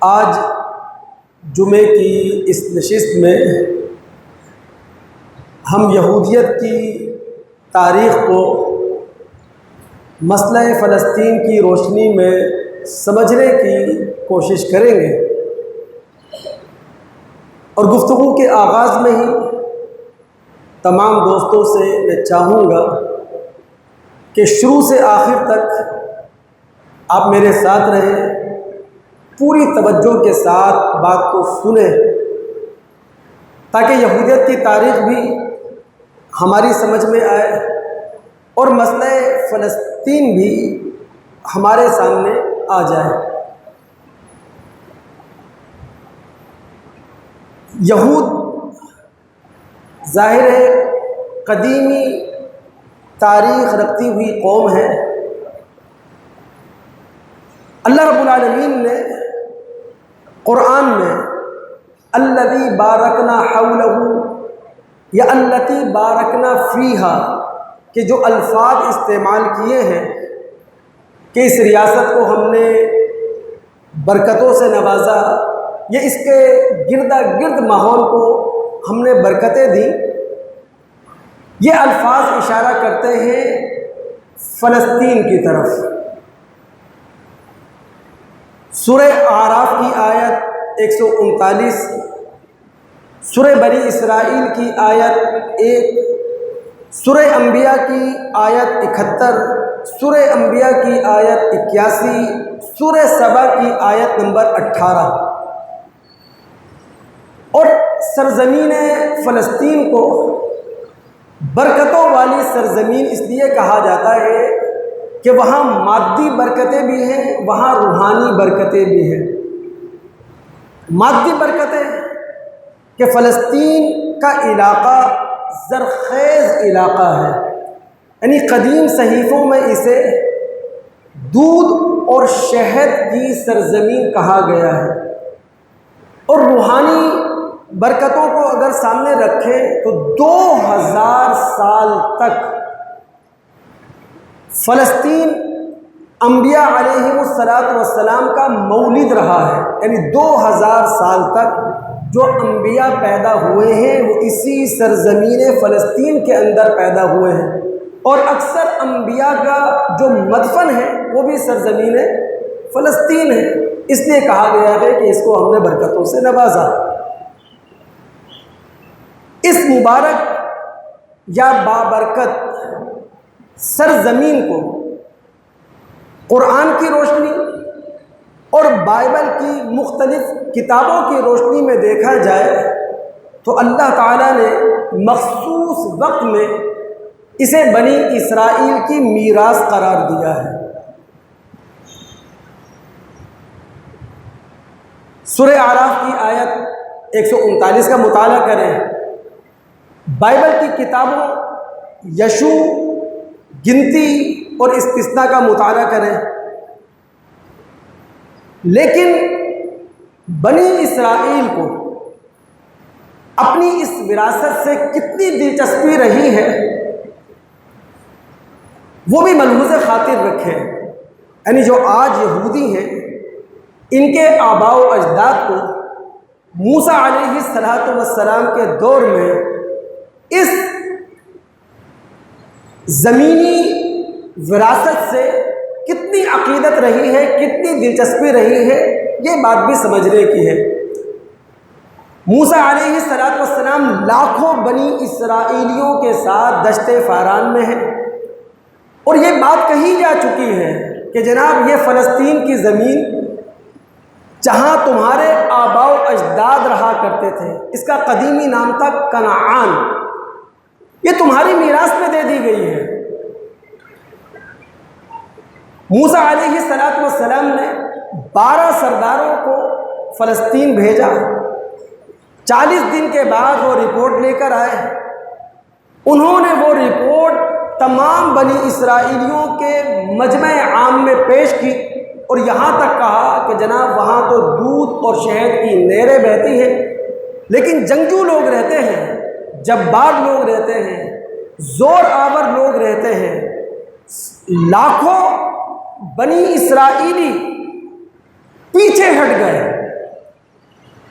آج جمعے کی اس نشست میں ہم یہودیت کی تاریخ کو مسئلہ فلسطین کی روشنی میں سمجھنے کی کوشش کریں گے، اور گفتگو کے آغاز میں ہی تمام دوستوں سے میں چاہوں گا کہ شروع سے آخر تک آپ میرے ساتھ رہیں، پوری توجہ کے ساتھ بات کو سنیں، تاکہ یہودیت کی تاریخ بھی ہماری سمجھ میں آئے اور مسئلہ فلسطین بھی ہمارے سامنے آ جائے۔ یہود ظاہر ہے قدیمی تاریخ رکھتی ہوئی قوم ہے۔ اللہ رب العالمین نے قرآن میں الذی بارکنا حولہ یا التی بارکنا فیہا کے جو الفاظ استعمال کیے ہیں کہ اس ریاست کو ہم نے برکتوں سے نوازا، یا اس کے گردا گرد ماحول کو ہم نے برکتیں دی، یہ الفاظ اشارہ کرتے ہیں فلسطین کی طرف۔ سورہ اعراف کی آیت 139، سورہ بنی اسرائیل کی آیت 1، سورہ انبیاء کی آیت 71، سورہ انبیاء کی آیت 81، سورہ سبا کی آیت نمبر 18۔ اور سرزمین فلسطین کو برکتوں والی سرزمین اس لیے کہا جاتا ہے کہ وہاں مادی برکتیں بھی ہیں، وہاں روحانی برکتیں بھی ہیں۔ مادی برکتیں کہ فلسطین کا علاقہ زرخیز علاقہ ہے، یعنی قدیم صحیفوں میں اسے دودھ اور شہد کی سرزمین کہا گیا ہے۔ اور روحانی برکتوں کو اگر سامنے رکھیں تو 2000 سال تک فلسطین انبیاء علیہ السلام کا مولد رہا ہے، یعنی 2000 سال تک جو انبیاء پیدا ہوئے ہیں وہ اسی سرزمین فلسطین کے اندر پیدا ہوئے ہیں، اور اکثر انبیاء کا جو مدفن ہے وہ بھی سرزمین فلسطین ہے۔ اس لیے کہا گیا ہے کہ اس کو ہم نے برکتوں سے نوازا۔ اس مبارک یا بابرکت سرزمین کو قرآن کی روشنی اور بائبل کی مختلف کتابوں کی روشنی میں دیکھا جائے تو اللہ تعالیٰ نے مخصوص وقت میں اسے بنی اسرائیل کی میراث قرار دیا ہے۔ سورہ اعراف کی آیت 139 کا مطالعہ کریں، بائبل کی کتابوں یشوع، گنتی اور استثناء کا مطالعہ کریں، لیکن بنی اسرائیل کو اپنی اس وراثت سے کتنی دلچسپی رہی ہے وہ بھی ملحوظ خاطر رکھیں۔ یعنی جو آج یہودی ہیں، ان کے آباء و اجداد کو موسیٰ علیہ السلام کے دور میں اس زمینی وراثت سے کتنی عقیدت رہی ہے، کتنی دلچسپی رہی ہے، یہ بات بھی سمجھنے کی ہے۔ موسیٰ علیہ السلام لاکھوں بنی اسرائیلیوں کے ساتھ دشت فاران میں ہیں، اور یہ بات کہی جا چکی ہے کہ جناب یہ فلسطین کی زمین جہاں تمہارے آباء و اجداد رہا کرتے تھے، اس کا قدیمی نام تھا کنعان، یہ تمہاری میراث میں دے دی گئی ہے۔ موسیٰ علیہ السلام نے 12 سرداروں کو فلسطین بھیجا، 40 دن کے بعد وہ رپورٹ لے کر آئے۔ انہوں نے وہ رپورٹ تمام بنی اسرائیلیوں کے مجمع عام میں پیش کی، اور یہاں تک کہا کہ جناب وہاں تو دودھ اور شہد کی نہریں بہتی ہیں، لیکن جنگجو لوگ رہتے ہیں، جبار لوگ رہتے ہیں، زور آور لوگ رہتے ہیں۔ لاکھوں بنی اسرائیلی پیچھے ہٹ گئے،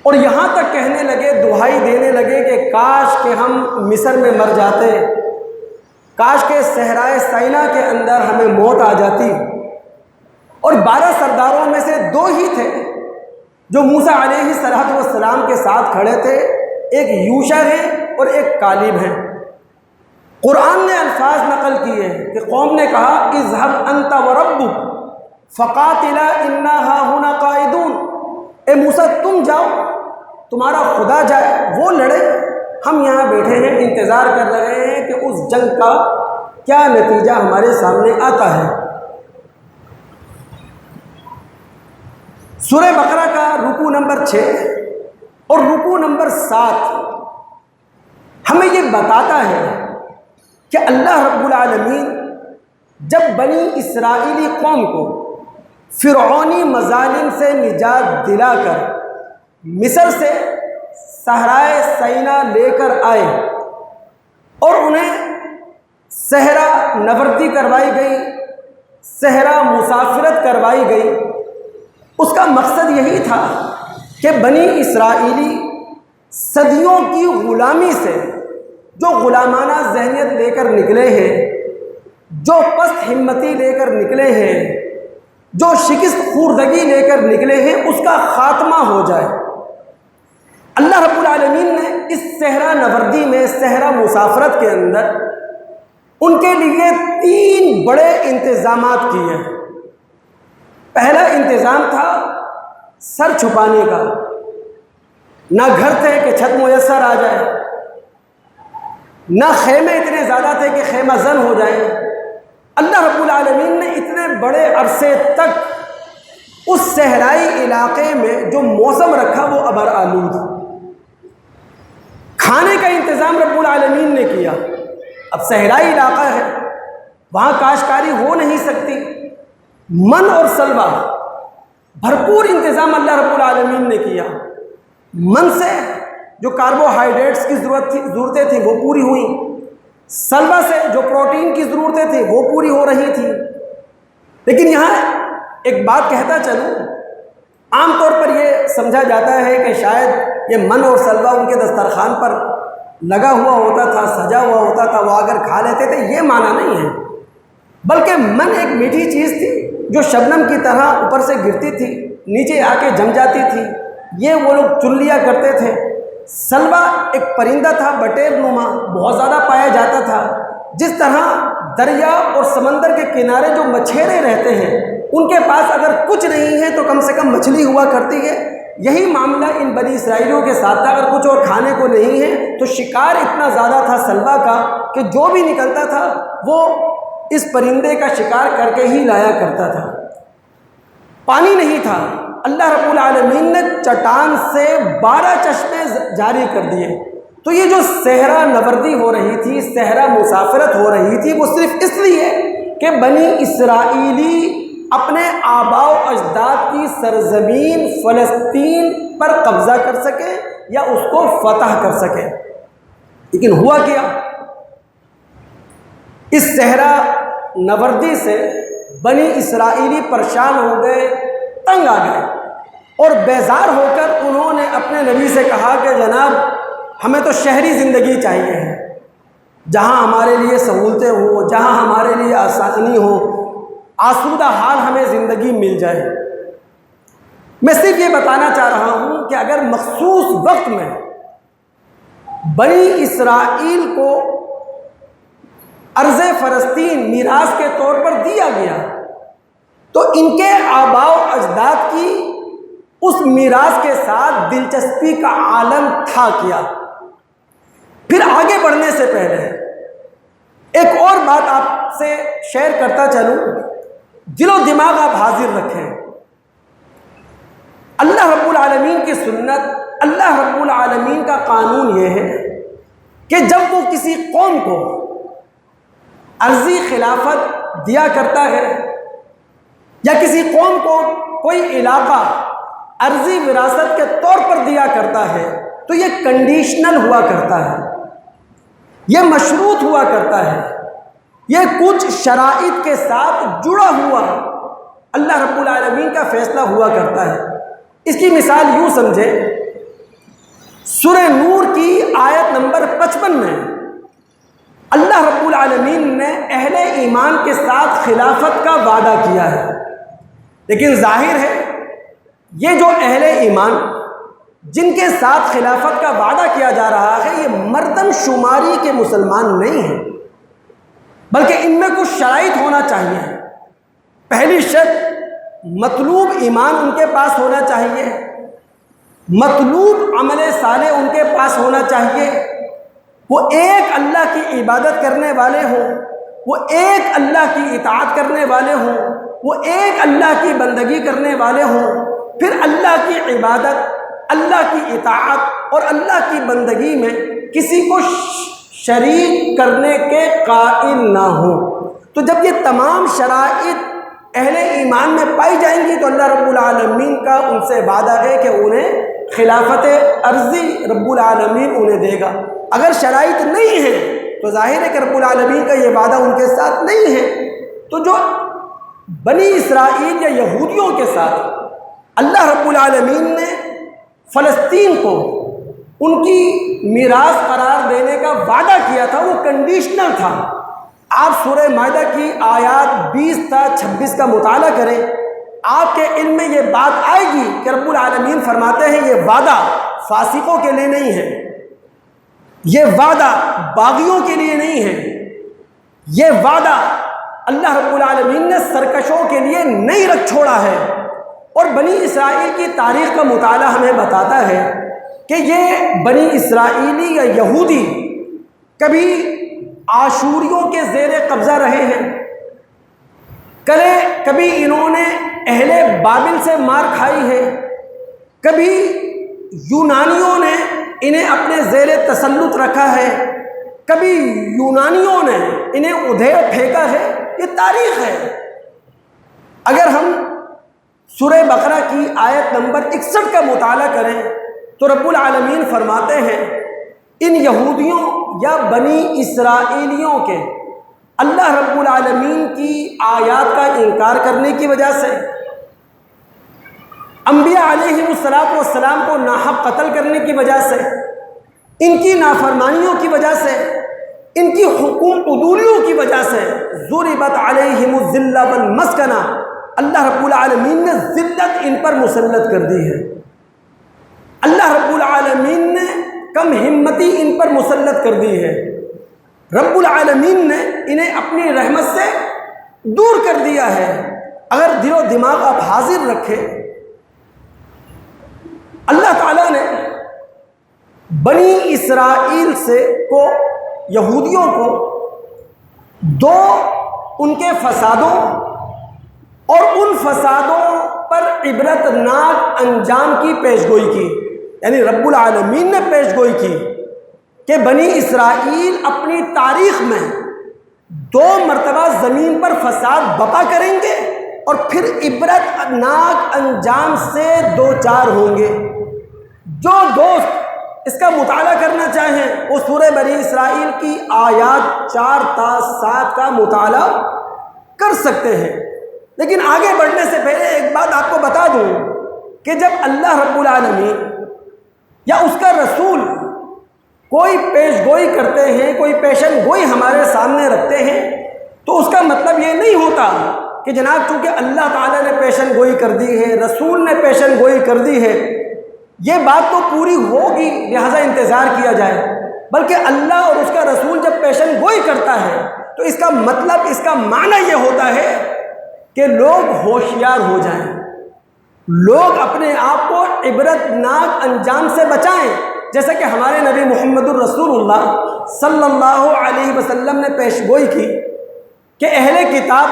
اور یہاں تک کہنے لگے، دہائی دینے لگے کہ کاش کہ ہم مصر میں مر جاتے، کاش کہ صحرائے سینا کے اندر ہمیں موت آ جاتی۔ اور 12 سرداروں میں سے 2 ہی تھے جو موسیٰ علیہ السلام کے ساتھ کھڑے تھے، ایک یوشع ہے اور ایک کالب ہے۔ قرآن نے الفاظ نقل کیے کہ قوم نے کہا اذهب انت وربک فقاتلا انا ہاہنا قاعدون، اے موسیٰ تم جاؤ، تمہارا خدا جائے، وہ لڑے، ہم یہاں بیٹھے ہیں، انتظار کر رہے ہیں کہ اس جنگ کا کیا نتیجہ ہمارے سامنے آتا ہے۔ سورہ بقرہ کا رکوع نمبر 6 اور رکوع نمبر 7 ہمیں یہ بتاتا ہے کہ اللہ رب العالمین جب بنی اسرائیلی قوم کو فرعونی مظالم سے نجات دلا کر مصر سے صحرائے سینا لے کر آئے اور انہیں صحرا نوردی کروائی گئی، صحرا مسافرت کروائی گئی، اس کا مقصد یہی تھا کہ بنی اسرائیلی صدیوں کی غلامی سے، جو غلامانہ ذہنیت لے کر نکلے ہیں، جو پست ہمتی لے کر نکلے ہیں، جو شکست خوردگی لے کر نکلے ہیں، اس کا خاتمہ ہو جائے۔ اللہ رب العالمین نے اس صحرا نوردی میں، صحرا مسافرت کے اندر ان کے لیے 3 بڑے انتظامات کیے۔ پہلا انتظام تھا سر چھپانے کا، نہ گھر تھے کہ چھت میسر آ جائے، نہ خیمے اتنے زیادہ تھے کہ خیمہ زن ہو جائے۔ اللہ رب العالمین نے اتنے بڑے عرصے تک اس صحرائی علاقے میں جو موسم رکھا وہ ابر آلود، کھانے کا انتظام رب العالمین نے کیا۔ اب صحرائی علاقہ ہے، وہاں کاشتکاری ہو نہیں سکتی، من اور سلوہ بھرپور انتظام اللہ رب العالمین نے کیا۔ من سے جو کاربوہائیڈریٹس کی ضرورتیں تھیں وہ پوری ہوئیں، سلوہ سے جو پروٹین کی ضرورتیں تھیں وہ پوری ہو رہی تھیں۔ لیکن یہاں ایک بات کہتا چلوں، عام طور پر یہ سمجھا جاتا ہے کہ شاید یہ من اور سلوہ ان کے دسترخوان پر لگا ہوا ہوتا تھا، سجا ہوا ہوتا تھا، وہ اگر کھا لیتے تھے، یہ معنی نہیں ہے، بلکہ من ایک میٹھی چیز تھی جو شبنم کی طرح اوپر سے گرتی تھی، نیچے آ کے جم جاتی تھی، یہ وہ لوگ چن لیا کرتے تھے۔ سلوہ ایک پرندہ تھا بٹیر نما، بہت زیادہ پایا جاتا تھا۔ جس طرح دریا اور سمندر کے کنارے جو مچھیرے رہتے ہیں، ان کے پاس اگر کچھ نہیں ہے تو کم سے کم مچھلی ہوا کرتی ہے، یہی معاملہ ان بنی اسرائیلیوں کے ساتھ تھا۔ اگر کچھ اور کھانے کو نہیں ہے تو شکار اتنا زیادہ تھا سلوہ کا کہ جو بھی نکلتا تھا وہ اس پرندے کا شکار کر کے ہی لایا کرتا تھا۔ پانی نہیں تھا، اللہ رب العالمین نے چٹان سے 12 چشمے جاری کر دیے۔ تو یہ جو صحرا نوردی ہو رہی تھی، صحرا مسافرت ہو رہی تھی، وہ صرف اس لیے کہ بنی اسرائیلی اپنے آباء و اجداد کی سرزمین فلسطین پر قبضہ کر سکے یا اس کو فتح کر سکے۔ لیکن ہوا کیا، اس صحرا نوردی سے بنی اسرائیلی پریشان ہو گئے، تنگ آ گئے، اور بیزار ہو کر انہوں نے اپنے نبی سے کہا کہ جناب ہمیں تو شہری زندگی چاہیے ہے، جہاں ہمارے لیے سہولتیں ہوں، جہاں ہمارے لیے آسانی ہو، آسودہ حال ہمیں زندگی مل جائے۔ میں صرف یہ بتانا چاہ رہا ہوں کہ اگر مخصوص وقت میں بنی اسرائیل کو ارض فلسطین میراث کے طور پر دیا گیا تو ان کے آباء و اجداد کی اس میراث کے ساتھ دلچسپی کا عالم تھا کیا۔ پھر آگے بڑھنے سے پہلے ایک اور بات آپ سے شیئر کرتا چلوں، دل و دماغ آپ حاضر رکھیں۔ اللہ رب العالمین کی سنت، اللہ رب العالمین کا قانون یہ ہے کہ جب وہ کسی قوم کو عرضی خلافت دیا کرتا ہے یا کسی قوم کو کوئی علاقہ عرضی وراثت کے طور پر دیا کرتا ہے تو یہ کنڈیشنل ہوا کرتا ہے، یہ مشروط ہوا کرتا ہے، یہ کچھ شرائط کے ساتھ جڑا ہوا اللہ رب العالمین کا فیصلہ ہوا کرتا ہے۔ اس کی مثال یوں سمجھیں سورہ نور کی آیت نمبر 55 میں اللہ رب العالمین نے اہل ایمان کے ساتھ خلافت کا وعدہ کیا ہے، لیکن ظاہر ہے یہ جو اہل ایمان جن کے ساتھ خلافت کا وعدہ کیا جا رہا ہے یہ مردم شماری کے مسلمان نہیں ہیں، بلکہ ان میں کچھ شرائط ہونا چاہیے۔ پہلی شرط، مطلوب ایمان ان کے پاس ہونا چاہیے، مطلوب عمل صالح ان کے پاس ہونا چاہیے، وہ ایک اللہ کی عبادت کرنے والے ہوں، وہ ایک اللہ کی اطاعت کرنے والے ہوں، وہ ایک اللہ کی بندگی کرنے والے ہوں، پھر اللہ کی عبادت، اللہ کی اطاعت اور اللہ کی بندگی میں کسی کو شریک کرنے کے قائل نہ ہوں۔ تو جب یہ تمام شرائط اہل ایمان میں پائی جائیں گی تو اللہ رب العالمین کا ان سے وعدہ ہے کہ انہیں خلافت ارضی رب العالمین انہیں دے گا۔ اگر شرائط نہیں ہیں تو ظاہر ہے کہ رب العالمین کا یہ وعدہ ان کے ساتھ نہیں ہے۔ تو جو بنی اسرائیل یا یہودیوں کے ساتھ اللہ رب العالمین نے فلسطین کو ان کی میراث قرار دینے کا وعدہ کیا تھا وہ کنڈیشنل تھا۔ آپ سورہ مائدہ کی آیات 20 تا 26 کا مطالعہ کریں، آپ کے علم میں یہ بات آئے گی کہ رب العالمین فرماتے ہیں یہ وعدہ فاسقوں کے لیے نہیں ہے، یہ وعدہ باغیوں کے لیے نہیں ہے، یہ وعدہ اللہ رب العالمین نے سرکشوں کے لیے نہیں رکھ چھوڑا ہے۔ اور بنی اسرائیل کی تاریخ کا مطالعہ ہمیں بتاتا ہے کہ یہ بنی اسرائیلی یا یہودی کبھی آشوریوں کے زیر قبضہ رہے ہیں، کبھی انہوں نے اہل بابل سے مار کھائی ہے، کبھی یونانیوں نے انہیں اپنے زیر تسلط رکھا ہے، کبھی یونانیوں نے انہیں ادھیڑ پھینکا ہے۔ یہ تاریخ ہے۔ اگر ہم سورہ بقرہ کی آیت نمبر 61 کا مطالعہ کریں تو رب العالمین فرماتے ہیں ان یہودیوں یا بنی اسرائیلیوں کے اللہ رب العالمین کی آیات کا انکار کرنے کی وجہ سے، انبیاء علیہ السلام کو ناحق قتل کرنے کی وجہ سے، ان کی نافرمانیوں کی وجہ سے، ان کی حکم عدولیوں کی وجہ سے ضربت علیہم الذلہ والمسکنہ، اللہ رب العالمین نے ذلت ان پر مسلط کر دی ہے۔ اللہ رب العالمین نے کم ہمتی ان پر مسلط کر دی ہے۔ رب العالمین نے انہیں اپنی رحمت سے دور کر دیا ہے۔ اگر دل و دماغ آپ حاضر رکھیں، اللہ تعالیٰ نے بنی اسرائیل کو یہودیوں کو دو ان کے فسادوں اور ان فسادوں پر عبرت ناک انجام کی پیشگوئی کی، یعنی رب العالمین نے پیشگوئی کی کہ بنی اسرائیل اپنی تاریخ میں 2 مرتبہ زمین پر فساد بپا کریں گے اور پھر عبرت ناک انجام سے دوچار ہوں گے۔ جو دوست اس کا مطالعہ کرنا چاہیں وہ سورہ بنی اسرائیل کی آیات 4 تا 7 کا مطالعہ کر سکتے ہیں۔ لیکن آگے بڑھنے سے پہلے ایک بات آپ کو بتا دوں کہ جب اللہ رب العالمین یا اس کا رسول کوئی پیش گوئی کرتے ہیں، کوئی پیشن گوئی ہمارے سامنے رکھتے ہیں تو اس کا مطلب یہ نہیں ہوتا کہ جناب چونکہ اللہ تعالیٰ نے پیشن گوئی کر دی ہے، رسول نے پیشن گوئی کر دی ہے، یہ بات تو پوری ہوگی لہذا انتظار کیا جائے، بلکہ اللہ اور اس کا رسول جب پیشن گوئی کرتا ہے تو اس کا مطلب، اس کا معنی یہ ہوتا ہے کہ لوگ ہوشیار ہو جائیں، لوگ اپنے آپ کو عبرت ناک انجام سے بچائیں، جیسا کہ ہمارے نبی محمد الرسول اللہ صلی اللہ علیہ وسلم نے پیش گوئی کی کہ اہل کتاب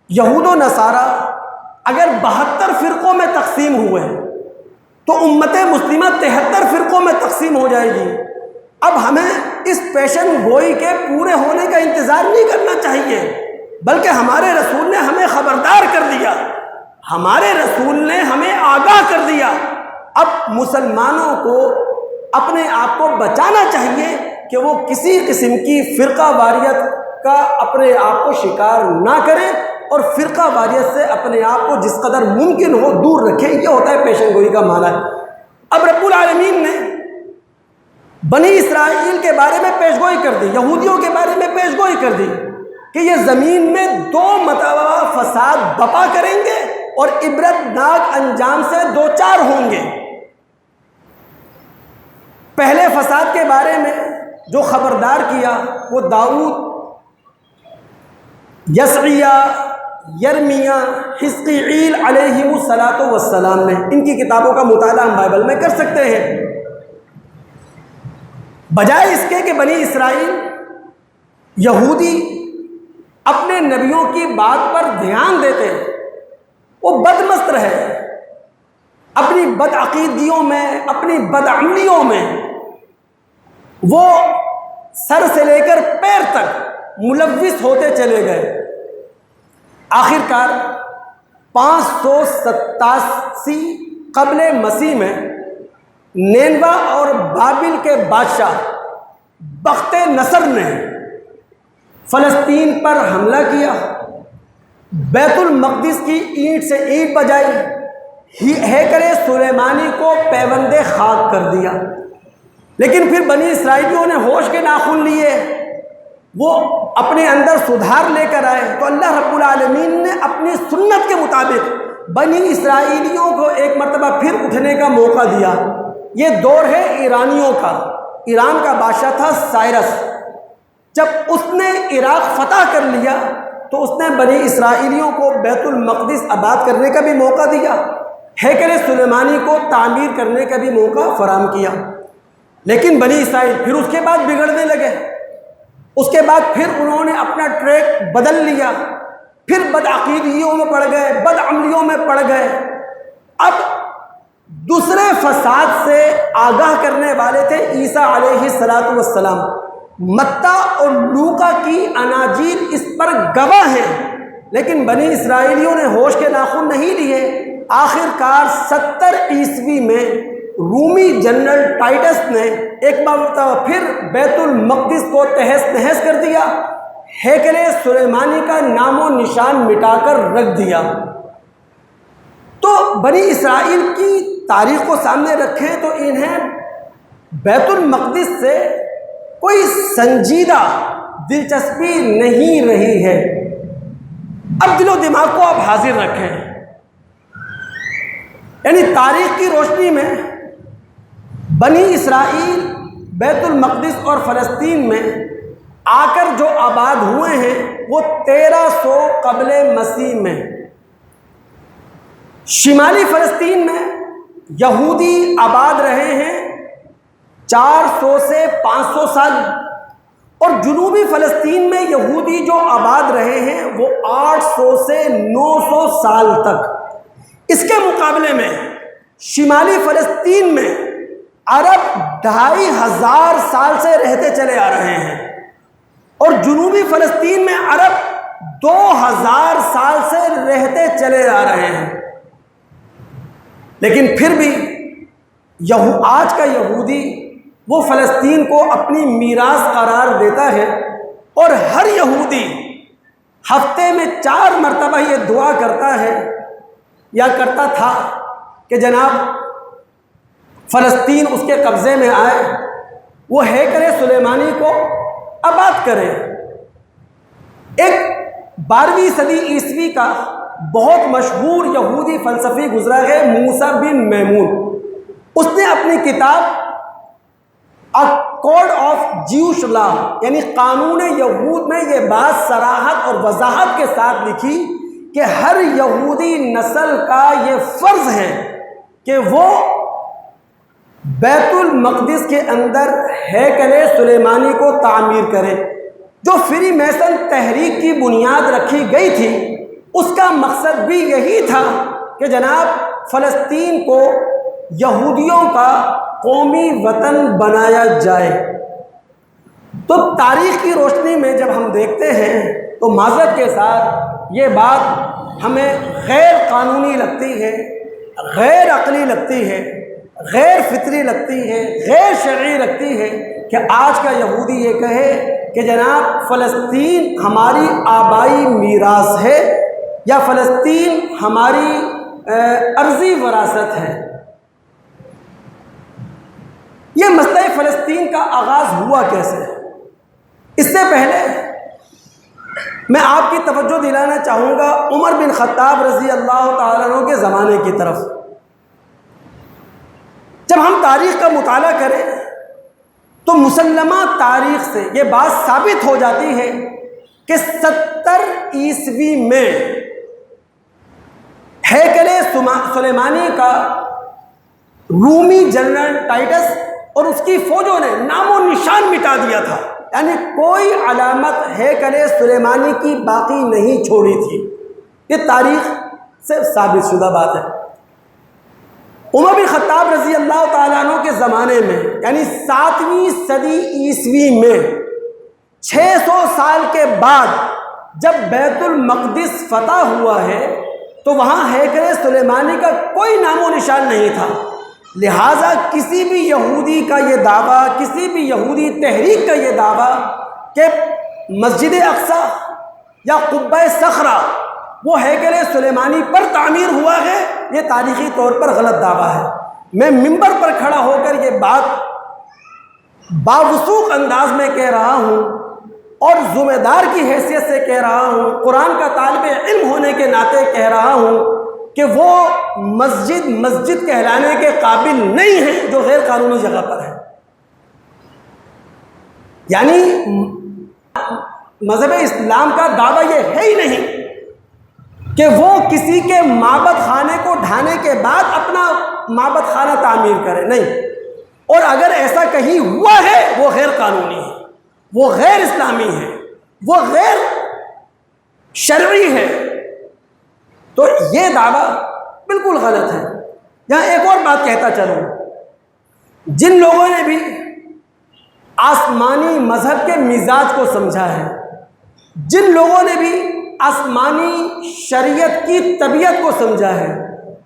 یہود و نصارہ اگر 72 فرقوں میں تقسیم ہوئے تو امت مسلمہ 73 فرقوں میں تقسیم ہو جائے گی۔ اب ہمیں اس پیشن گوئی کے پورے ہونے کا انتظار نہیں کرنا چاہیے، بلکہ ہمارے رسول نے ہمیں خبردار کر دیا، ہمارے رسول نے ہمیں آگاہ کر دیا۔ اب مسلمانوں کو اپنے آپ کو بچانا چاہیے کہ وہ کسی قسم کی فرقہ واریت کا اپنے آپ کو شکار نہ کریں اور فرقہ واریت سے اپنے آپ کو جس قدر ممکن ہو دور رکھیں۔ یہ ہوتا ہے پیشن گوئی کا معنی۔ اب رب العالمین نے بنی اسرائیل کے بارے میں پیشگوئی کر دی، یہودیوں کے بارے میں پیشگوئی کر دی کہ یہ زمین میں 2 مرتبہ فساد بپا کریں گے اور عبرت ناک انجام سے دوچار ہوں گے۔ پہلے فساد کے بارے میں جو خبردار کیا وہ داؤد، یسعیہ، یرمیہ، حزقیل علیہم السلام نے، ان کی کتابوں کا مطالعہ ہم بائبل میں کر سکتے ہیں۔ بجائے اس کے کہ بنی اسرائیل یہودی اپنے نبیوں کی بات پر دھیان دیتے، وہ بدمست رہے، اپنی بدعقیدگیوں میں، اپنی بدعملیوں میں وہ سر سے لے کر پیر تک ملوث ہوتے چلے گئے۔ آخرکار 587 قبل مسیح میں نینوا اور بابل کے بادشاہ بخت نصر نے فلسطین پر حملہ کیا، بیت المقدس کی اینٹ سے اینٹ بجائی، ہیکل سلیمانی کو پیوند خاک کر دیا۔ لیکن پھر بنی اسرائیلیوں نے ہوش کے ناخن لیے، وہ اپنے اندر سدھار لے کر آئے، تو اللہ رب العالمین نے اپنی سنت کے مطابق بنی اسرائیلیوں کو ایک مرتبہ پھر اٹھنے کا موقع دیا۔ یہ دور ہے ایرانیوں کا۔ ایران کا بادشاہ تھا سائرس۔ جب اس نے عراق فتح کر لیا تو اس نے بنی اسرائیلیوں کو بیت المقدس آباد کرنے کا بھی موقع دیا، ہیکل سلیمانی کو تعمیر کرنے کا بھی موقع فراہم کیا۔ لیکن بنی اسرائیل پھر اس کے بعد بگڑنے لگے، اس کے بعد پھر انہوں نے اپنا ٹریک بدل لیا، پھر بدعقیدگیوں میں پڑ گئے، بدعملیوں میں پڑ گئے۔ اب دوسرے فساد سے آگاہ کرنے والے تھے عیسیٰ علیہ السلام۔ متی اور لوقا کی اناجیل اس پر گواہ ہیں، لیکن بنی اسرائیلیوں نے ہوش کے ناخن نہیں لیے۔ آخرکار 70 عیسوی میں رومی جنرل ٹائٹس نے ایک مرتبہ پھر بیت المقدس کو تہس نہس کر دیا، ہیکل سلیمانی کا نام و نشان مٹا کر رکھ دیا۔ تو بنی اسرائیل کی تاریخ کو سامنے رکھیں تو انہیں بیت المقدس سے کوئی سنجیدہ دلچسپی نہیں رہی ہے۔ اب دل و دماغ کو آپ حاضر رکھیں، یعنی تاریخ کی روشنی میں بنی اسرائیل بیت المقدس اور فلسطین میں آ کر جو آباد ہوئے ہیں وہ 1300 قبل مسیح میں۔ شمالی فلسطین میں یہودی آباد رہے ہیں 400 سے 500 سال، اور جنوبی فلسطین میں یہودی جو آباد رہے ہیں وہ 800 سے 900 سال تک۔ اس کے مقابلے میں شمالی فلسطین میں عرب 2500 سال سے رہتے چلے آ رہے ہیں، اور جنوبی فلسطین میں عرب 2000 سال سے رہتے چلے آ رہے ہیں۔ لیکن پھر بھی آج کا یہودی وہ فلسطین کو اپنی میراث قرار دیتا ہے، اور ہر یہودی ہفتے میں 4 مرتبہ یہ دعا کرتا ہے یا کرتا تھا کہ جناب فلسطین اس کے قبضے میں آئے، وہ ہیکل سلیمانی کو آباد کرے۔ ایک 12ویں صدی عیسوی کا بہت مشہور یہودی فلسفی گزرا ہے موسیٰ بن میمون۔ اس نے اپنی کتاب کوڈ آف جیوش لا یعنی قانون یہود میں یہ بات صراحت اور وضاحت کے ساتھ لکھی کہ ہر یہودی نسل کا یہ فرض ہے کہ وہ بیت المقدس کے اندر ہیکل سلیمانی کو تعمیر کرے۔ جو فری میسن تحریک کی بنیاد رکھی گئی تھی اس کا مقصد بھی یہی تھا کہ جناب فلسطین کو یہودیوں کا قومی وطن بنایا جائے۔ تو تاریخ کی روشنی میں جب ہم دیکھتے ہیں تو معذرت کے ساتھ یہ بات ہمیں غیر قانونی لگتی ہے، غیر عقلی لگتی ہے، غیر فطری لگتی ہے، غیر شرعی لگتی ہے کہ آج کا یہودی یہ کہے کہ جناب فلسطین ہماری آبائی میراث ہے یا فلسطین ہماری ارضی وراثت ہے۔ فلسطین کا آغاز ہوا کیسے؟ اس سے پہلے میں آپ کی توجہ دلانا چاہوں گا عمر بن خطاب رضی اللہ تعالیٰ عنہ کے زمانے کی طرف۔ جب ہم تاریخ کا مطالعہ کریں تو مسلمہ تاریخ سے یہ بات ثابت ہو جاتی ہے کہ 70 عیسوی میں ہیکل سلیمانی کا رومی جنرل ٹائٹس اور اس کی فوجوں نے نام و نشان مٹا دیا تھا، یعنی کوئی علامت ہیکل سلیمانی کی باقی نہیں چھوڑی تھی۔ یہ تاریخ سے ثابت شدہ بات ہے۔ عمر بن خطاب رضی اللہ تعالیٰ عنہ کے زمانے میں یعنی 7ویں صدی عیسوی میں 600 سال کے بعد جب بیت المقدس فتح ہوا ہے تو وہاں ہیکل سلیمانی کا کوئی نام و نشان نہیں تھا۔ لہٰذا کسی بھی یہودی کا یہ دعویٰ، کسی بھی یہودی تحریک کا یہ دعویٰ کہ مسجد اقصی یا قبہ صخرہ وہ ہیکل سلیمانی پر تعمیر ہوا ہے، یہ تاریخی طور پر غلط دعویٰ ہے۔ میں منبر پر کھڑا ہو کر یہ بات باوثوق انداز میں کہہ رہا ہوں اور ذمہ دار کی حیثیت سے کہہ رہا ہوں، قرآن کا طالب علم ہونے کے ناطے کہہ رہا ہوں کہ وہ مسجد کہلانے کے قابل نہیں ہے جو غیر قانونی جگہ پر ہے۔ یعنی مذہب اسلام کا دعویٰ یہ ہے ہی نہیں کہ وہ کسی کے معبد خانے کو ڈھانے کے بعد اپنا معبد خانہ تعمیر کرے، نہیں۔ اور اگر ایسا کہیں ہوا ہے وہ غیر قانونی ہے، وہ غیر اسلامی ہے، وہ غیر شرعی ہے، تو یہ دعویٰ بالکل غلط ہے۔ یہاں ایک اور بات کہتا چلوں، جن لوگوں نے بھی آسمانی مذہب کے مزاج کو سمجھا ہے، جن لوگوں نے بھی آسمانی شریعت کی طبیعت کو سمجھا ہے،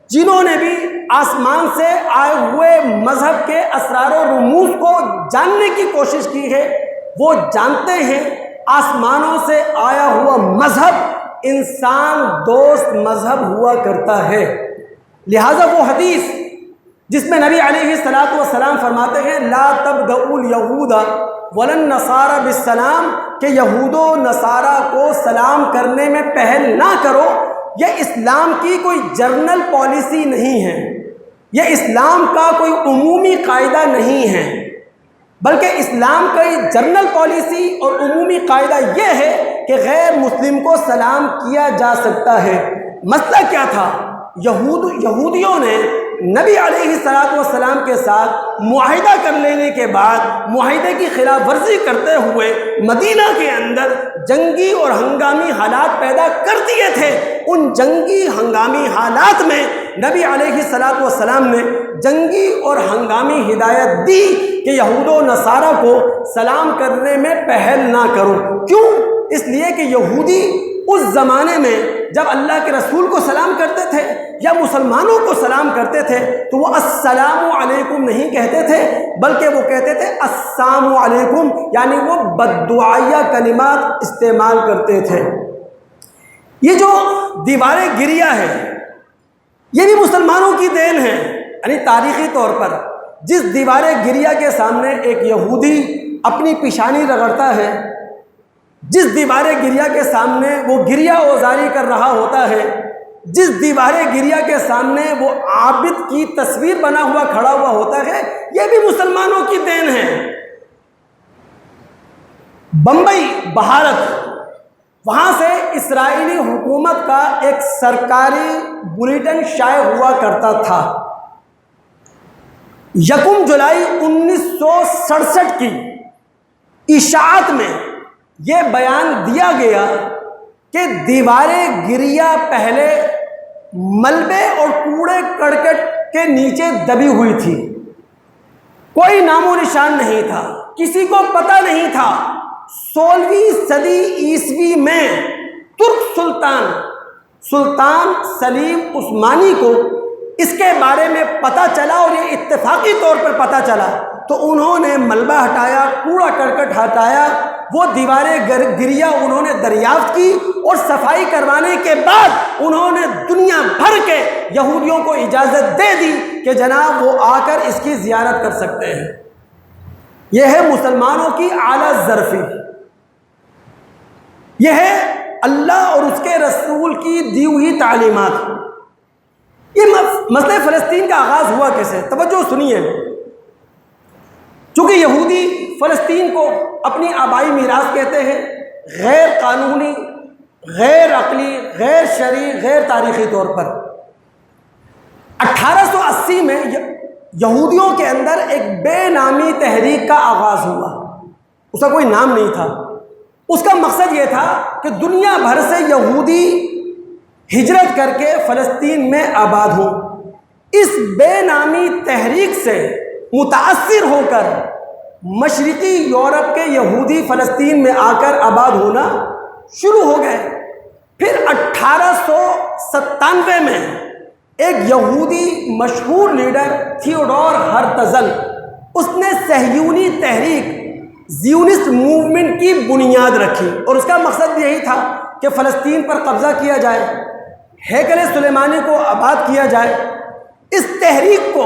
جنہوں نے بھی آسمان سے آئے ہوئے مذہب کے اسرار و رموز کو جاننے کی کوشش کی ہے، وہ جانتے ہیں آسمانوں سے آیا ہوا مذہب انسان دوست مذہب ہوا کرتا ہے۔ لہٰذا وہ حدیث جس میں نبی علیہ السلام فرماتے ہیں لا تبدؤوا الیہود ولا النصارى بالسلام، کہ یہود و نصارہ کو سلام کرنے میں پہل نہ کرو، یہ اسلام کی کوئی جرنل پالیسی نہیں ہے، یہ اسلام کا کوئی عمومی قاعدہ نہیں ہے، بلکہ اسلام کا یہ جرنل پالیسی اور عمومی قاعدہ یہ ہے کہ غیر مسلم کو سلام کیا جا سکتا ہے۔ مسئلہ کیا تھا؟ یہودیوں نے نبی علیہ السلام کے ساتھ معاہدہ کر لینے کے بعد معاہدے کی خلاف ورزی کرتے ہوئے مدینہ کے اندر جنگی اور ہنگامی حالات پیدا کر دیے تھے۔ ان جنگی ہنگامی حالات میں نبی علیہ السلام نے جنگی اور ہنگامی ہدایت دی کہ یہود و نصارہ کو سلام کرنے میں پہل نہ کرو۔ کیوں؟ اس لیے کہ یہودی اس زمانے میں جب اللہ کے رسول کو سلام کرتے تھے یا مسلمانوں کو سلام کرتے تھے تو وہ السلام علیکم نہیں کہتے تھے، بلکہ وہ کہتے تھے السلام علیکم، یعنی وہ بددعائیہ کلمات استعمال کرتے تھے۔ یہ جو دیوار گریہ ہے یہ بھی مسلمانوں کی دین ہے، یعنی تاریخی طور پر جس دیوار گریہ کے سامنے ایک یہودی اپنی پیشانی رگڑتا ہے، جس دیوار گریہ کے سامنے وہ گریہ اوزاری کر رہا ہوتا ہے، جس دیوار گریہ کے سامنے وہ عابد کی تصویر بنا ہوا کھڑا ہوا ہوتا ہے، یہ بھی مسلمانوں کی دین ہے۔ بمبئی بھارت، وہاں سے اسرائیلی حکومت کا ایک سرکاری بلیٹن شائع ہوا کرتا تھا۔ 1 جولائی 1967 کی اشاعت میں یہ بیان دیا گیا کہ دیوار گریہ پہلے ملبے اور کوڑے کرکٹ کے نیچے دبی ہوئی تھی، کوئی نام و نشان نہیں تھا، کسی کو پتہ نہیں تھا۔ 16ویں صدی عیسوی میں ترک سلطان سلیم عثمانی کو اس کے بارے میں پتہ چلا اور یہ اتفاقی طور پر پتہ چلا، تو انہوں نے ملبہ ہٹایا، کوڑا کرکٹ ہٹایا، وہ دیوار گریہ انہوں نے دریافت کی اور صفائی کروانے کے بعد انہوں نے دنیا بھر کے یہودیوں کو اجازت دے دی کہ جناب وہ آ کر اس کی زیارت کر سکتے ہیں۔ یہ ہے مسلمانوں کی اعلیٰ ظرفی، یہ ہے اللہ اور اس کے رسول کی دی ہوئی تعلیمات۔ یہ مسئلہ فلسطین کا آغاز ہوا کیسے؟ توجہ سنیے۔ چونکہ یہودی فلسطین کو اپنی آبائی میراث کہتے ہیں، غیر قانونی، غیر عقلی، غیر شرعی، غیر تاریخی طور پر 1880 میں یہودیوں کے اندر ایک بے نامی تحریک کا آغاز ہوا۔ اس کا کوئی نام نہیں تھا، اس کا مقصد یہ تھا کہ دنیا بھر سے یہودی ہجرت کر کے فلسطین میں آباد ہوں۔ اس بے نامی تحریک سے متاثر ہو کر مشرقی یورپ کے یہودی فلسطین میں آ کر آباد ہونا شروع ہو گئے۔ پھر 1897 میں ایک یہودی مشہور لیڈر تھیوڈور ہرتزل، اس نے صہیونی تحریک زیونسٹ موومنٹ کی بنیاد رکھی، اور اس کا مقصد یہی تھا کہ فلسطین پر قبضہ کیا جائے، ہیکل سلیمانی کو آباد کیا جائے۔ اس تحریک کو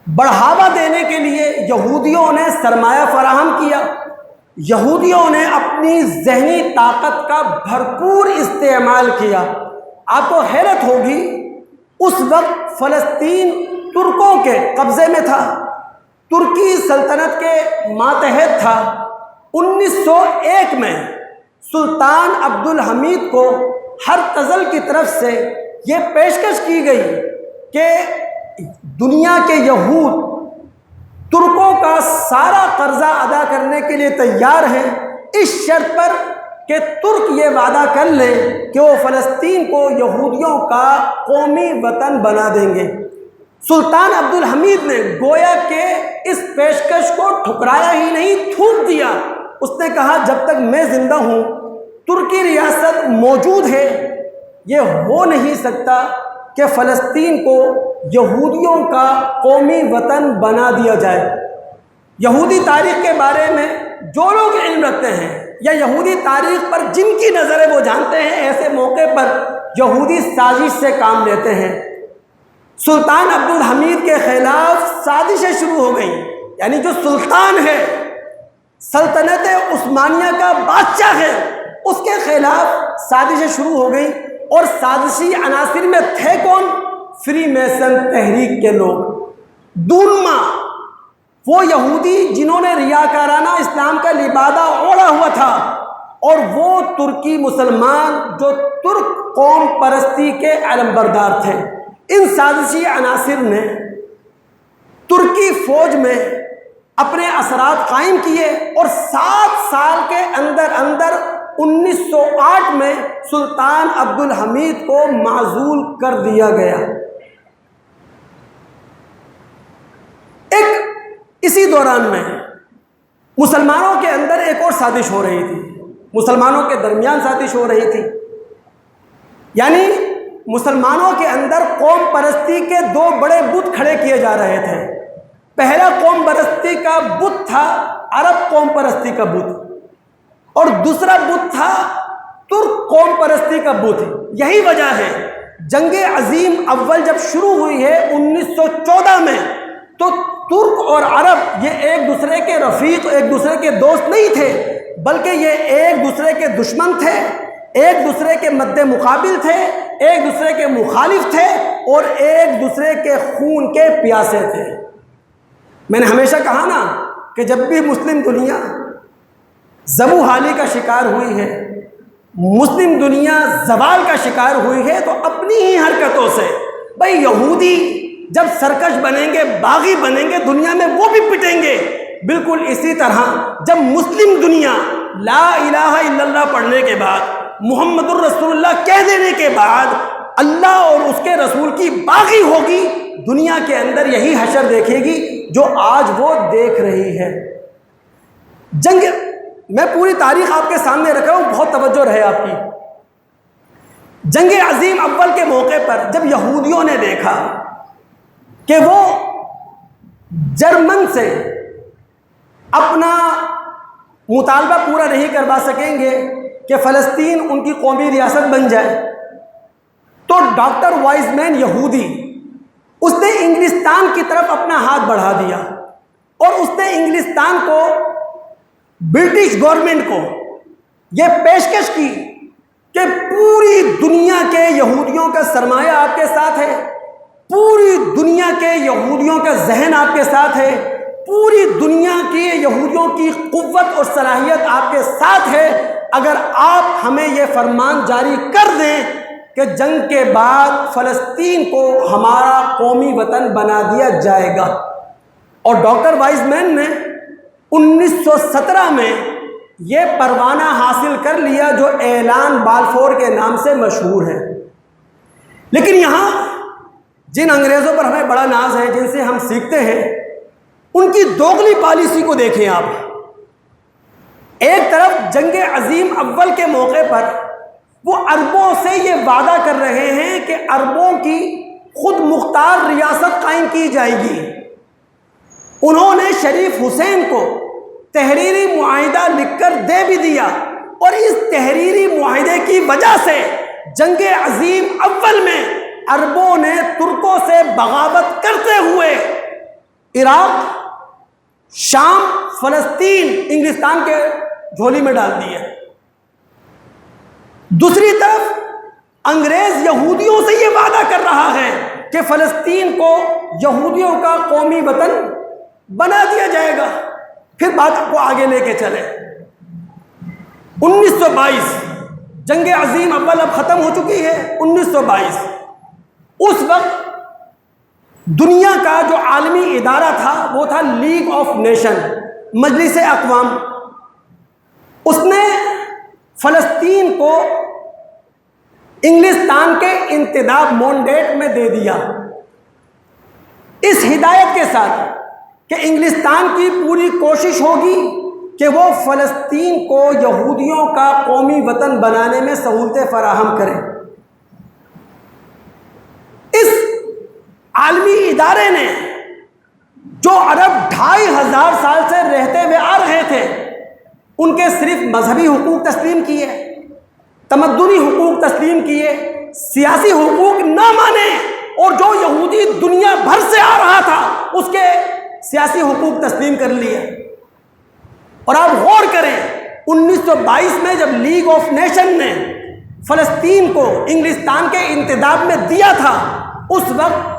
بڑھاوا دینے کے لیے یہودیوں نے سرمایہ فراہم کیا، یہودیوں نے اپنی ذہنی طاقت کا بھرپور استعمال کیا۔ آپ کو حیرت ہوگی، اس وقت فلسطین ترکوں کے قبضے میں تھا، ترکی سلطنت کے ماتحت تھا۔ 1901 میں سلطان عبدالحمید کو ہرتزل کی طرف سے یہ پیشکش کی گئی کہ دنیا کے یہود ترکوں کا سارا قرضہ ادا کرنے کے لیے تیار ہیں، اس شرط پر کہ ترک یہ وعدہ کر لیں کہ وہ فلسطین کو یہودیوں کا قومی وطن بنا دیں گے۔ سلطان عبدالحمید نے گویا کہ اس پیشکش کو ٹھکرایا ہی نہیں، تھوک دیا۔ اس نے کہا جب تک میں زندہ ہوں، ترکی ریاست موجود ہے، یہ ہو نہیں سکتا کہ فلسطین کو یہودیوں کا قومی وطن بنا دیا جائے۔ یہودی تاریخ کے بارے میں جو لوگ علم رکھتے ہیں یا یہودی تاریخ پر جن کی نظر ہے وہ جانتے ہیں، ایسے موقع پر یہودی سازش سے کام لیتے ہیں۔ سلطان عبدالحمید کے خلاف سازشیں شروع ہو گئیں، یعنی جو سلطان ہے، سلطنت عثمانیہ کا بادشاہ ہے، اس کے خلاف سازشیں شروع ہو گئیں۔ اور سازشی عناصر میں تھے کون؟ فری میسن تحریک کے لوگ، دونما، وہ یہودی جنہوں نے ریاکارانہ اسلام کا لبادہ اوڑھا ہوا تھا، اور وہ ترکی مسلمان جو ترک قوم پرستی کے علمبردار تھے۔ ان سازشی عناصر نے ترکی فوج میں اپنے اثرات قائم کیے، اور 7 سال کے اندر اندر 1908 میں سلطان عبدالحمید کو معزول کر دیا گیا۔ اسی دوران میں مسلمانوں کے اندر ایک اور سازش ہو رہی تھی، مسلمانوں کے درمیان سازش ہو رہی تھی، یعنی مسلمانوں کے اندر قوم پرستی کے 2 بڑے بت کھڑے کیے جا رہے تھے۔ پہلا قوم پرستی کا بت تھا عرب قوم پرستی کا بت، اور دوسرا بت تھا ترک قوم پرستی کا بت۔ یہی وجہ ہے جنگ عظیم اول جب شروع ہوئی ہے 1914 میں، تو ترک اور عرب یہ ایک دوسرے کے رفیق، ایک دوسرے کے دوست نہیں تھے، بلکہ یہ ایک دوسرے کے دشمن تھے، ایک دوسرے کے مد مقابل تھے، ایک دوسرے کے مخالف تھے، اور ایک دوسرے کے خون کے پیاسے تھے۔ میں نے ہمیشہ کہا نا کہ جب بھی مسلم دنیا زبو حالی کا شکار ہوئی ہے، مسلم دنیا زوال کا شکار ہوئی ہے، تو اپنی ہی حرکتوں سے، بھائی یہودی جب سرکش بنیں گے، باغی بنیں گے دنیا میں، وہ بھی پٹیں گے۔ بالکل اسی طرح جب مسلم دنیا لا الہ الا اللہ پڑھنے کے بعد، محمد الرسول اللہ کہہ دینے کے بعد اللہ اور اس کے رسول کی باغی ہوگی، دنیا کے اندر یہی حشر دیکھے گی جو آج وہ دیکھ رہی ہے۔ جنگ، میں پوری تاریخ آپ کے سامنے رکھ رہا ہوں، بہت توجہ رہے آپ کی۔ جنگ عظیم اول کے موقع پر جب یہودیوں نے دیکھا کہ وہ جرمن سے اپنا مطالبہ پورا نہیں کروا سکیں گے کہ فلسطین ان کی قومی ریاست بن جائے، تو ڈاکٹر وائز مین یہودی، اس نے انگلستان کی طرف اپنا ہاتھ بڑھا دیا۔ اور اس نے انگلستان کو، برٹش گورنمنٹ کو یہ پیشکش کی کہ پوری دنیا کے یہودیوں کا سرمایہ آپ کے ساتھ ہے، پوری دنیا کے یہودیوں کا ذہن آپ کے ساتھ ہے، پوری دنیا کی یہودیوں کی قوت اور صلاحیت آپ کے ساتھ ہے، اگر آپ ہمیں یہ فرمان جاری کر دیں کہ جنگ کے بعد فلسطین کو ہمارا قومی وطن بنا دیا جائے گا۔ اور ڈاکٹر وائز مین نے 1917 میں یہ پروانہ حاصل کر لیا جو اعلان بالفور کے نام سے مشہور ہے۔ لیکن یہاں جن انگریزوں پر ہمیں بڑا ناز ہے، جن سے ہم سیکھتے ہیں، ان کی دوغلی پالیسی کو دیکھیں آپ۔ ایک طرف جنگ عظیم اول کے موقع پر وہ عربوں سے یہ وعدہ کر رہے ہیں کہ عربوں کی خود مختار ریاست قائم کی جائے گی۔ انہوں نے شریف حسین کو تحریری معاہدہ لکھ کر دے بھی دیا، اور اس تحریری معاہدے کی وجہ سے جنگ عظیم اول میں عربوں نے ترکوں سے بغاوت کرتے ہوئے عراق، شام، فلسطین انگلستان کے جھولی میں ڈال دی ہے۔ دوسری طرف انگریز یہودیوں سے یہ وعدہ کر رہا ہے کہ فلسطین کو یہودیوں کا قومی وطن بنا دیا جائے گا۔ پھر بات کو آگے لے کے چلے، 1922 جنگ عظیم اول اب ختم ہو چکی ہے۔ 1922 اس وقت دنیا کا جو عالمی ادارہ تھا وہ تھا لیگ آف نیشن، مجلس اقوام۔ اس نے فلسطین کو انگلستان کے انتداب مونڈیٹ میں دے دیا، اس ہدایت کے ساتھ کہ انگلستان کی پوری کوشش ہوگی کہ وہ فلسطین کو یہودیوں کا قومی وطن بنانے میں سہولتیں فراہم کرے۔ اس عالمی ادارے نے جو عرب 2500 سال سے رہتے ہوئے آ رہے تھے، ان کے صرف مذہبی حقوق تسلیم کیے، تمدنی حقوق تسلیم کیے، سیاسی حقوق نہ مانے، اور جو یہودی دنیا بھر سے آ رہا تھا اس کے سیاسی حقوق تسلیم کر لیے۔ اور آپ غور کریں، 1922 میں جب لیگ آف نیشن نے فلسطین کو انگلستان کے انتداب میں دیا تھا، اس وقت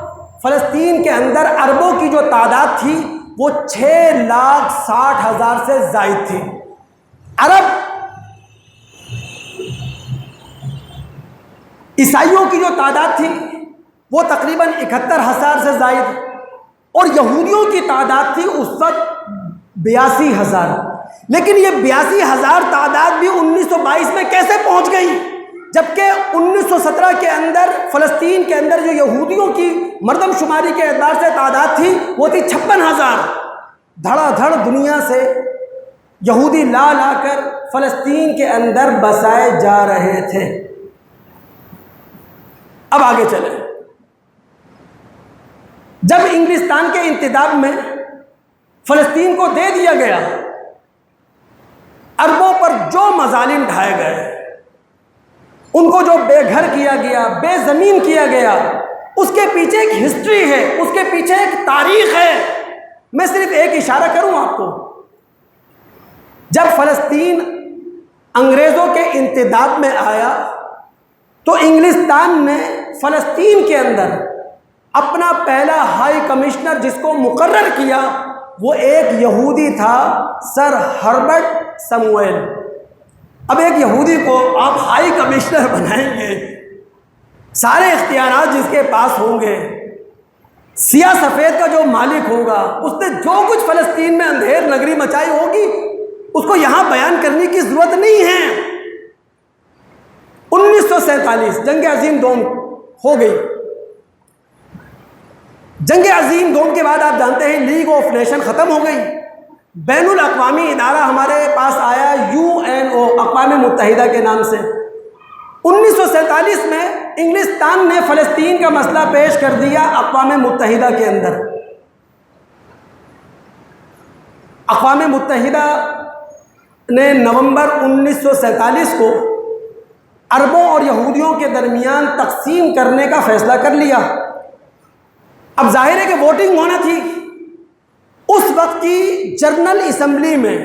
فلسطین کے اندر عربوں کی جو تعداد تھی وہ 6,60,000 سے زائد تھی۔ عرب عیسائیوں کی جو تعداد تھی وہ تقریباً 71,000 سے زائد، اور یہودیوں کی تعداد تھی اس وقت 82,000۔ لیکن یہ 82,000 تعداد بھی 1922 میں کیسے پہنچ گئی، جبکہ 1917 کے اندر فلسطین کے اندر جو یہودیوں کی مردم شماری کے اعتبار سے تعداد تھی وہ تھی 56,000۔ دھڑا دھڑ دنیا سے یہودی لا لا کر فلسطین کے اندر بسائے جا رہے تھے۔ اب آگے چلیں، جب انگلستان کے انتداب میں فلسطین کو دے دیا گیا، عربوں پر جو مظالم ڈھائے گئے، ان کو جو بے گھر کیا گیا، بے زمین کیا گیا، اس کے پیچھے ایک ہسٹری ہے، اس کے پیچھے ایک تاریخ ہے۔ میں صرف ایک اشارہ کروں آپ کو، جب فلسطین انگریزوں کے انتداب میں آیا تو انگلستان نے فلسطین کے اندر اپنا پہلا ہائی کمشنر جس کو مقرر کیا وہ ایک یہودی تھا، سر ہربرٹ سموئل۔ اب ایک یہودی کو آپ ہائی کمشنر بنائیں گے، سارے اختیارات جس کے پاس ہوں گے، سیاہ سفید کا جو مالک ہوگا، اس نے جو کچھ فلسطین میں اندھیر نگری مچائی ہوگی اس کو یہاں بیان کرنے کی ضرورت نہیں ہے۔ 1947 جنگ عظیم دوم ہو گئی۔ جنگ عظیم دوم کے بعد آپ جانتے ہیں لیگ آف نیشن ختم ہو گئی، بین الاقوامی ادارہ ہمارے پاس آیا UNO، اقوام متحدہ کے نام سے۔ 1947 میں انگلستان نے فلسطین کا مسئلہ پیش کر دیا اقوام متحدہ کے اندر۔ اقوام متحدہ نے نومبر 1947 کو عربوں اور یہودیوں کے درمیان تقسیم کرنے کا فیصلہ کر لیا۔ اب ظاہر ہے کہ ووٹنگ ہونا تھی، اس وقت کی جنرل اسمبلی میں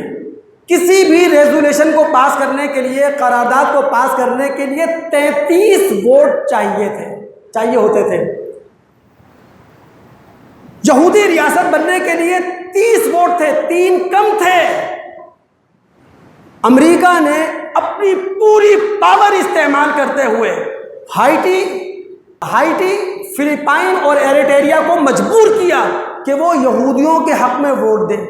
کسی بھی ریزولیشن کو پاس کرنے کے لیے، قرارداد کو پاس کرنے کے لیے 33 ووٹ چاہیے ہوتے تھے۔ یہودی ریاست بننے کے لیے 30 ووٹ تھے، 3 کم تھے۔ امریکہ نے اپنی پوری پاور استعمال کرتے ہوئے ہائٹی، فلپائن اور ایریٹریا کو مجبور کیا کہ وہ یہودیوں کے حق میں ووٹ دیں۔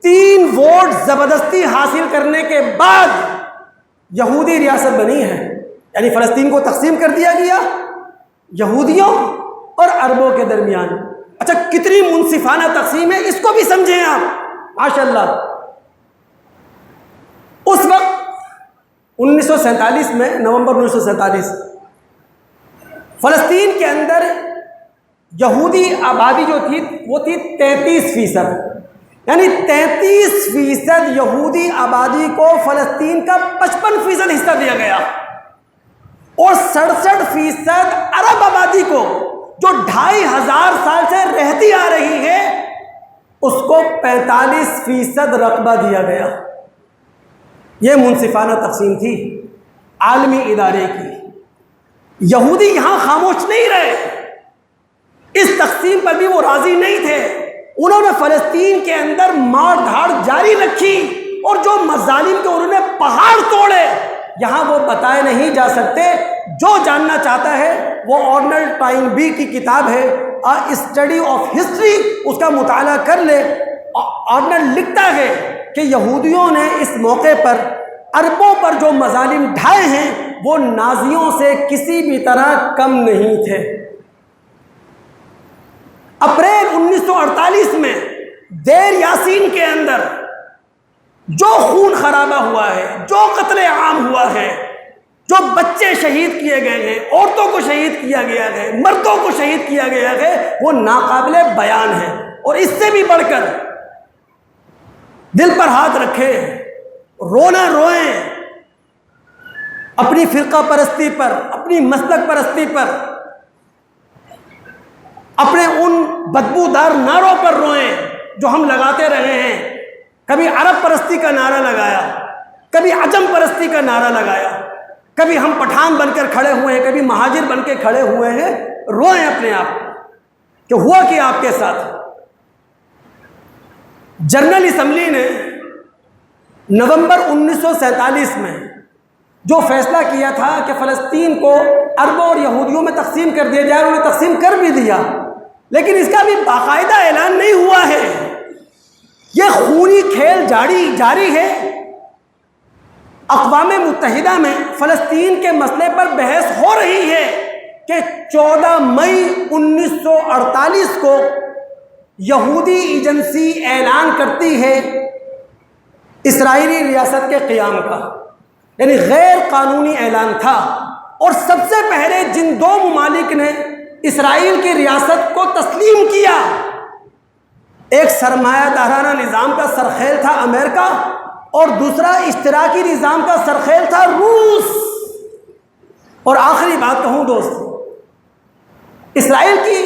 3 ووٹ زبردستی حاصل کرنے کے بعد یہودی ریاست بنی ہے، یعنی فلسطین کو تقسیم کر دیا گیا یہودیوں اور عربوں کے درمیان۔ اچھا، کتنی منصفانہ تقسیم ہے، اس کو بھی سمجھیں آپ، ماشاءاللہ۔ اس وقت 1947 میں، نومبر 1947، فلسطین کے اندر یہودی آبادی جو تھی وہ تھی 33%، یعنی 33% یہودی آبادی کو فلسطین کا 55% حصہ دیا گیا، اور 67% عرب آبادی کو، جو 2500 سال سے رہتی آ رہی ہے، اس کو 45% رقبہ دیا گیا۔ یہ منصفانہ تقسیم تھی عالمی ادارے کی۔ یہودی یہاں خاموش نہیں رہے، اس تقسیم پر بھی وہ راضی نہیں تھے۔ انہوں نے فلسطین کے اندر مار دھاڑ جاری رکھی، اور جو مظالم کے انہوں نے پہاڑ توڑے، یہاں وہ بتائے نہیں جا سکتے۔ جو جاننا چاہتا ہے وہ آرنلڈ ٹوائنبی کی کتاب ہے اسٹڈی آف ہسٹری، اس کا مطالعہ کر لے۔ آرنلڈ لکھتا ہے کہ یہودیوں نے اس موقع پر عربوں پر جو مظالم ڈھائے ہیں وہ نازیوں سے کسی بھی طرح کم نہیں تھے۔ اپریل 1948 میں دیر یاسین کے اندر جو خون خرابہ ہوا ہے، جو قتل عام ہوا ہے، جو بچے شہید کیے گئے ہیں، عورتوں کو شہید کیا گیا ہے، مردوں کو شہید کیا گیا ہے، وہ ناقابل بیان ہے۔ اور اس سے بھی بڑھ کر دل پر ہاتھ رکھے، رونا روئیں اپنی فرقہ پرستی پر، اپنی مسلک پرستی پر، اپنے ان بدبودار نعروں پر روئیں جو ہم لگاتے رہے ہیں۔ کبھی عرب پرستی کا نعرہ لگایا، کبھی عجم پرستی کا نعرہ لگایا، کبھی ہم پٹھان بن کر کھڑے ہوئے ہیں، کبھی مہاجر بن کے کھڑے ہوئے ہیں۔ روئیں اپنے آپ کہ ہوا کہ آپ کے ساتھ جنرل اسمبلی نے نومبر 1947 میں جو فیصلہ کیا تھا کہ فلسطین کو عربوں اور یہودیوں میں تقسیم کر دیا جائے، انہوں نے تقسیم کر بھی دیا، لیکن اس کا بھی باقاعدہ اعلان نہیں ہوا ہے۔ یہ خونی کھیل جاری ہے۔ اقوام متحدہ میں فلسطین کے مسئلے پر بحث ہو رہی ہے کہ 14 مئی 1948 کو یہودی ایجنسی اعلان کرتی ہے اسرائیلی ریاست کے قیام کا، یعنی غیر قانونی اعلان تھا۔ اور سب سے پہلے جن 2 ممالک نے اسرائیل کی ریاست کو تسلیم کیا، ایک سرمایہ دارانہ نظام کا سرخیل تھا امریکہ، اور دوسرا اشتراکی نظام کا سرخیل تھا روس۔ اور آخری بات کہوں دوست، اسرائیل کی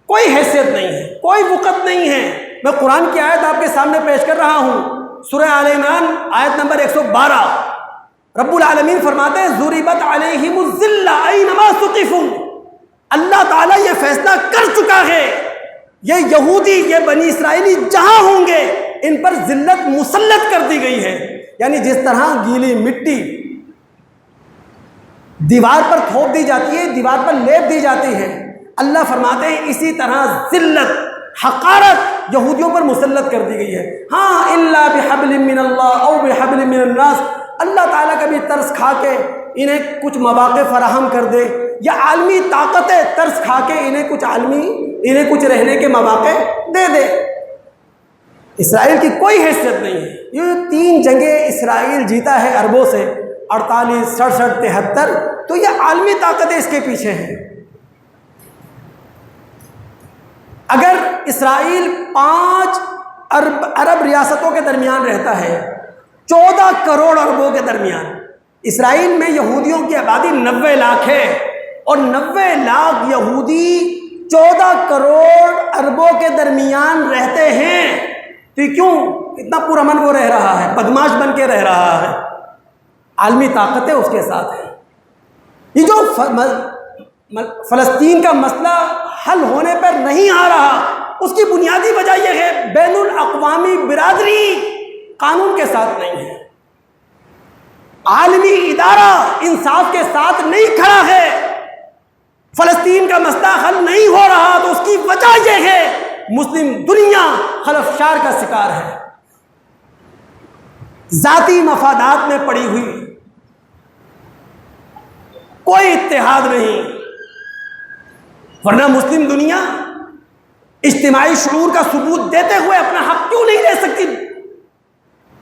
کوئی حیثیت نہیں ہے، کوئی وقت نہیں ہے۔ میں قرآن کی آیت آپ کے سامنے پیش کر رہا ہوں، سورہ آل عمران آیت نمبر 112۔ رب العالمین فرماتے ہیں ضربت علیہم الذلہ اینما ثقفوا۔ اللہ تعالیٰ یہ فیصلہ کر چکا ہے، یہ یہودی، یہ بنی اسرائیلی جہاں ہوں گے ان پر ذلت مسلط کر دی گئی ہے۔ یعنی جس طرح گیلی مٹی دیوار پر تھوپ دی جاتی ہے، دیوار پر لیپ دی جاتی ہے، اللہ فرماتے ہیں اسی طرح ذلت، حقارت یہودیوں پر مسلط کر دی گئی ہے۔ ہاں الا بحبل من اللہ او بحبل من الناس، اللہ تعالیٰ کبھی ترس کھا کے انہیں کچھ مواقع فراہم کر دے، یا عالمی طاقتیں ترس کھا کے انہیں کچھ رہنے کے مواقع دے دے۔ اسرائیل کی کوئی حیثیت نہیں ہے۔ یہ 3 جنگیں اسرائیل جیتا ہے عربوں سے، 48، 67، 73، تو یہ عالمی طاقتیں اس کے پیچھے ہیں۔ اگر اسرائیل 5 عرب ریاستوں کے درمیان رہتا ہے، 14 کروڑ عربوں کے درمیان، اسرائیل میں یہودیوں کی آبادی 90 لاکھ ہے، اور 90 لاکھ یہودی 14 کروڑ اربوں کے درمیان رہتے ہیں، تو یہ کیوں اتنا پرامن وہ رہ رہا ہے، بدماش بن کے رہ رہا ہے؟ عالمی طاقتیں اس کے ساتھ ہیں۔ یہ جو فلسطین کا مسئلہ حل ہونے پر نہیں آ رہا، اس کی بنیادی وجہ یہ ہے بین الاقوامی برادری قانون کے ساتھ نہیں ہے، عالمی ادارہ انصاف کے ساتھ نہیں کھڑا ہے، فلسطین کا مسئلہ حل نہیں ہو رہا، تو اس کی وجہ یہ ہے مسلم دنیا خلفشار کا شکار ہے، ذاتی مفادات میں پڑی ہوئی، کوئی اتحاد نہیں۔ ورنہ مسلم دنیا اجتماعی شعور کا ثبوت دیتے ہوئے اپنا حق کیوں نہیں لے سکتی؟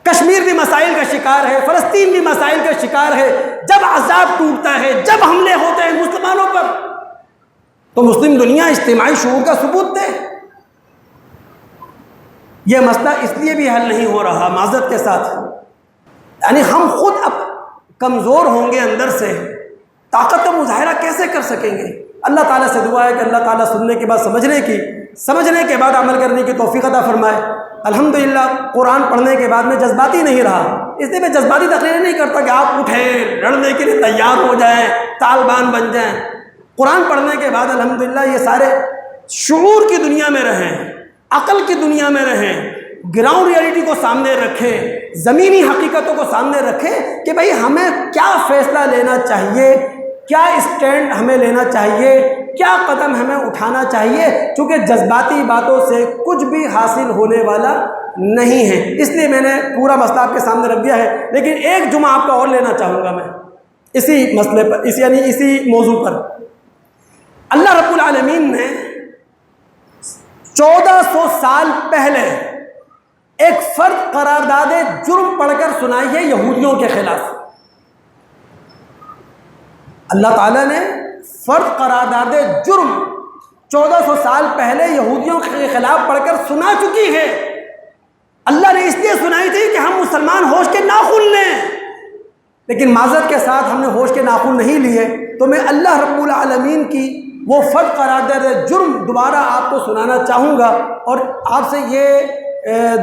کشمیر بھی مسائل کا شکار ہے، فلسطین بھی مسائل کا شکار ہے۔ جب عذاب ٹوٹتا ہے، جب حملے ہوتے ہیں مسلمانوں پر، تو مسلم دنیا اجتماعی شعور کا ثبوت دے۔ یہ مسئلہ اس لیے بھی حل نہیں ہو رہا معذرت کے ساتھ، یعنی ہم خود اب کمزور ہوں گے، اندر سے طاقت کا مظاہرہ کیسے کر سکیں گے؟ اللہ تعالیٰ سے دعا ہے کہ اللہ تعالیٰ سننے کے بعد سمجھنے کے بعد عمل کرنے کی توفیق عطا فرمائے۔ الحمدللہ قرآن پڑھنے کے بعد میں جذباتی نہیں رہا، اس لیے میں جذباتی تقریر نہیں کرتا کہ آپ اٹھیں لڑنے کے لیے تیار ہو جائیں، طالبان بن جائیں۔ قرآن پڑھنے کے بعد الحمدللہ یہ سارے شعور کی دنیا میں رہیں، عقل کی دنیا میں رہیں، گراؤنڈ ریئلٹی کو سامنے رکھیں، زمینی حقیقتوں کو سامنے رکھیں کہ بھئی ہمیں کیا فیصلہ لینا چاہیے، کیا اسٹینڈ ہمیں لینا چاہیے، کیا قدم ہمیں اٹھانا چاہیے، چونکہ جذباتی باتوں سے کچھ بھی حاصل ہونے والا نہیں ہے۔ اس لیے میں نے پورا مسئلہ آپ کے سامنے رکھ دیا ہے، لیکن ایک جمعہ آپ کا اور لینا چاہوں گا میں اسی مسئلے پر، اسی موضوع پر۔ اللہ رب العالمین نے 1400 سال پہلے ایک فرد قرارداد جرم پڑھ کر سنائی ہے یہودیوں کے خلاف۔ اللہ تعالیٰ نے فرد قرارداد جرم 1400 سال پہلے یہودیوں کے خلاف پڑھ کر سنا چکی ہے۔ اللہ نے اس لیے سنائی تھی کہ ہم مسلمان ہوش کے ناخن لیں، لیکن معذرت کے ساتھ ہم نے ہوش کے ناخن نہیں لیے، تو میں اللہ رب العالمین کی وہ فرد قرارداد جرم دوبارہ آپ کو سنانا چاہوں گا، اور آپ سے یہ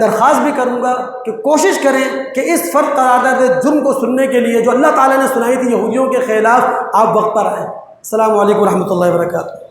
درخواست بھی کروں گا کہ کوشش کریں کہ اس فرد قرارداد جرم کو سننے کے لیے جو اللہ تعالیٰ نے سنائی تھی یہودیوں کے خلاف، آپ وقت پر آئیں۔ السلام علیکم ورحمۃ اللہ وبرکاتہ۔